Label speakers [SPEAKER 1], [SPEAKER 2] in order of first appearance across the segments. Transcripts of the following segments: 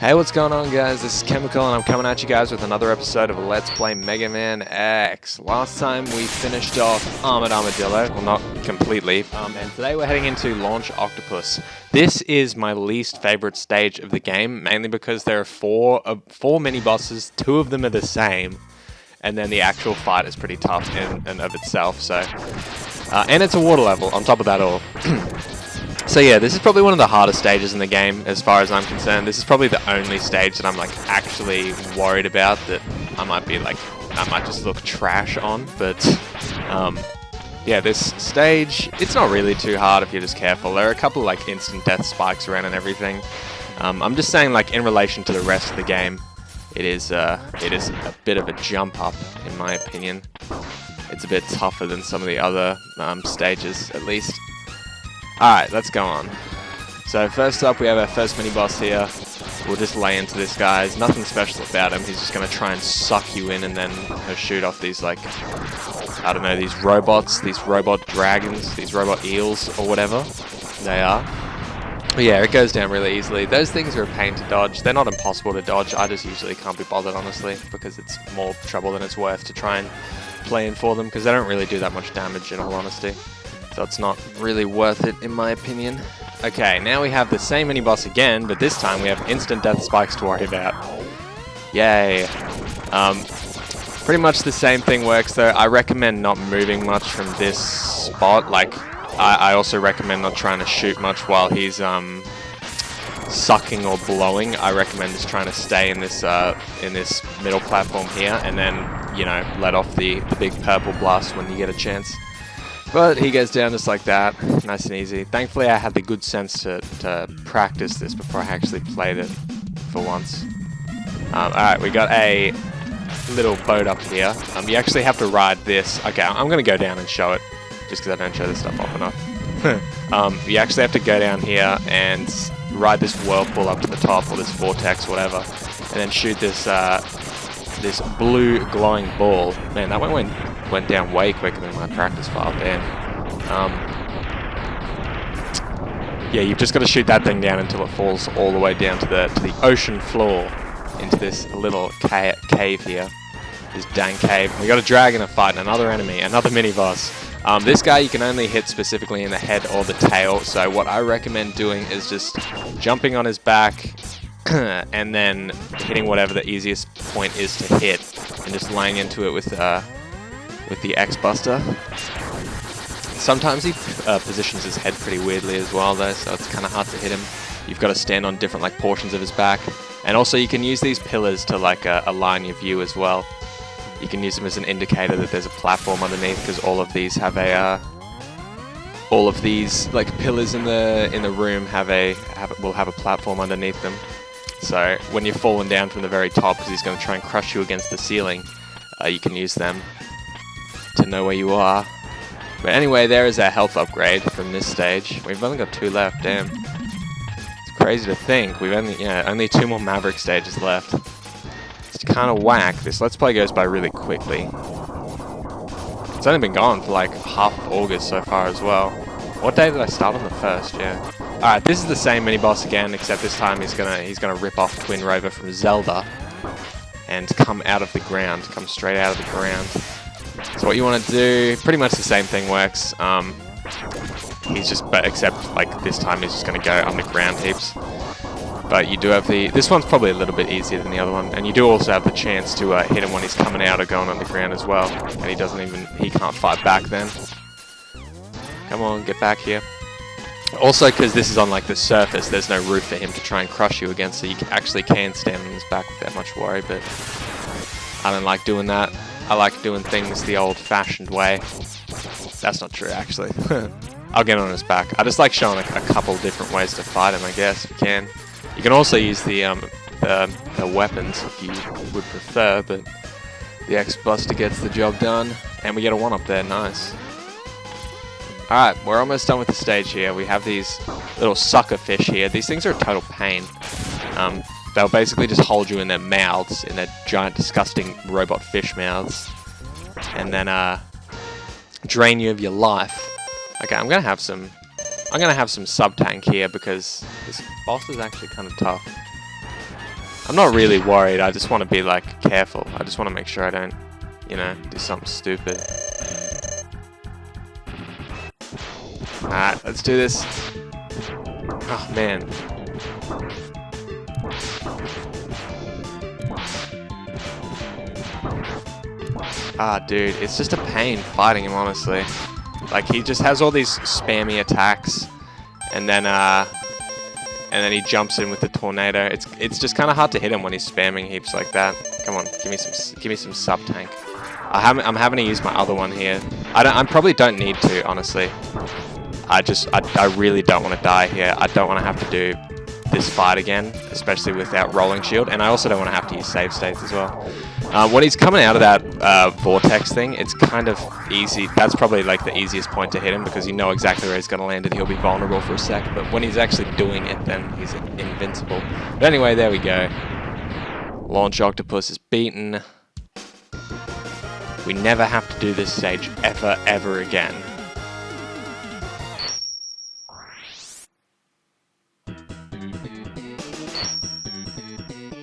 [SPEAKER 1] Hey, what's going on, guys? This is Chemical, and I'm coming at you guys with another episode of Let's Play Mega Man X. Last time we finished off Armored Armadillo, well, not completely, and today we're heading into Launch Octopus. This is my least favorite stage of the game, mainly because there are four mini-bosses, two of them are the same, and then the actual fight is pretty tough in and of itself, so... and it's a water level, on top of that all. So yeah, this is probably one of the hardest stages in the game, as far as I'm concerned. This is probably the only stage that I'm like actually worried about that I might just look trash on. But yeah, this stage, it's not really too hard if you're just careful. There are a couple of like instant death spikes around and everything. I'm just saying, like, in relation to the rest of the game, it is a bit of a jump up, in my opinion. It's a bit tougher than some of the other stages, at least. Alright, let's go on. So first up, we have our first mini-boss here. We'll just lay into this guy. There's nothing special about him. He's just going to try and suck you in and then he'll shoot off these, like, I don't know, these robots, these robot dragons, these robot eels, or whatever they are. But yeah, it goes down really easily. Those things are a pain to dodge. They're not impossible to dodge. I just usually can't be bothered, honestly, because it's more trouble than it's worth to try and play in for them, because they don't really do that much damage, in all honesty. So it's not really worth it, in my opinion. Okay, now we have the same mini-boss again, but this time we have instant death spikes to worry about. Yay. Pretty much the same thing works, though. I recommend not moving much from this spot. Like, I also recommend not trying to shoot much while he's sucking or blowing. I recommend just trying to stay in this middle platform here, and then, you know, let off the big purple blast when you get a chance. But he goes down just like that, nice and easy. Thankfully, I had the good sense to practice this before I actually played it for once. Alright, we got a little boat up here. You actually have to ride this. Okay, I'm going to go down and show it, just because I don't show this stuff off enough. You actually have to go down here and ride this whirlpool up to the top, or this vortex, whatever, and then shoot this this blue glowing ball. Man, that one went down way quicker than my practice file, damn. Yeah, you've just got to shoot that thing down until it falls all the way down to the ocean floor, into this little cave here. This dang cave. We got a dragon to fight, another enemy, another mini-boss. This guy you can only hit specifically in the head or the tail, so what I recommend doing is just jumping on his back, and then hitting whatever the easiest point is to hit, and just laying into it with the X-Buster. Sometimes he positions his head pretty weirdly as well, though, so it's kind of hard to hit him. You've got to stand on different like portions of his back, and also you can use these pillars to like align your view as well. You can use them as an indicator that there's a platform underneath, because all of these have a all of these like pillars in the room will have a platform underneath them. So when you're falling down from the very top, because he's going to try and crush you against the ceiling, you can use them to know where you are. But anyway, there is our health upgrade from this stage. We've only got 2 left, damn. It's crazy to think. We've only 2 more Maverick stages left. It's kind of whack. This Let's Play goes by really quickly. It's only been going for like half of August so far as well. What day did I start on the 1st? Yeah. Alright, this is the same mini-boss again, except this time he's gonna rip off Twin Rover from Zelda and come out of the ground, come straight out of the ground. So what you want to do, pretty much the same thing works. Except like this time he's just gonna go underground heaps. But you do have this one's probably a little bit easier than the other one, and you do also have the chance to hit him when he's coming out or going underground as well, and he can't fight back then. Come on, get back here. Also, because this is on like the surface, there's no roof for him to try and crush you against, so you actually can stand on his back without much worry, but I don't like doing that. I like doing things the old-fashioned way. That's not true, actually. I'll get on his back. I just like showing a couple different ways to fight him, I guess, if you can. You can also use the weapons if you would prefer, but the X-Buster gets the job done, and we get a 1-up there, nice. Alright, we're almost done with the stage here. We have these little sucker fish here. These things are a total pain. They'll basically just hold you in their mouths, in their giant, disgusting robot fish mouths, and then drain you of your life. Okay, I'm gonna have some sub tank here because this boss is actually kind of tough. I'm not really worried. I just want to be like careful. I just want to make sure I don't, you know, do something stupid. Alright, let's do this. Oh man. Ah, dude, it's just a pain fighting him, honestly. Like, he just has all these spammy attacks, and then he jumps in with the tornado. It's just kind of hard to hit him when he's spamming heaps like that. Come on, give me some sub tank. I'm having to use my other one here. I probably don't need to, honestly. I really don't want to die here. I don't want to have to do this fight again, especially without rolling shield, and I also don't want to have to use save states as well. When he's coming out of that vortex thing, it's kind of easy. That's probably like the easiest point to hit him because you know exactly where he's going to land and he'll be vulnerable for a sec, but when he's actually doing it, then he's invincible. But anyway, there we go. Launch Octopus is beaten. We never have to do this stage ever again.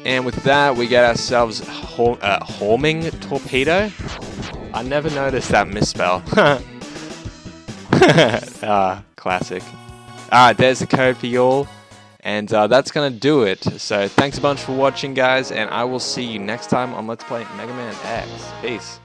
[SPEAKER 1] And with that, we get ourselves homing Torpedo. I never noticed that misspell. Classic. Alright, there's the code for y'all. And that's going to do it. So thanks a bunch for watching, guys. And I will see you next time on Let's Play Mega Man X. Peace.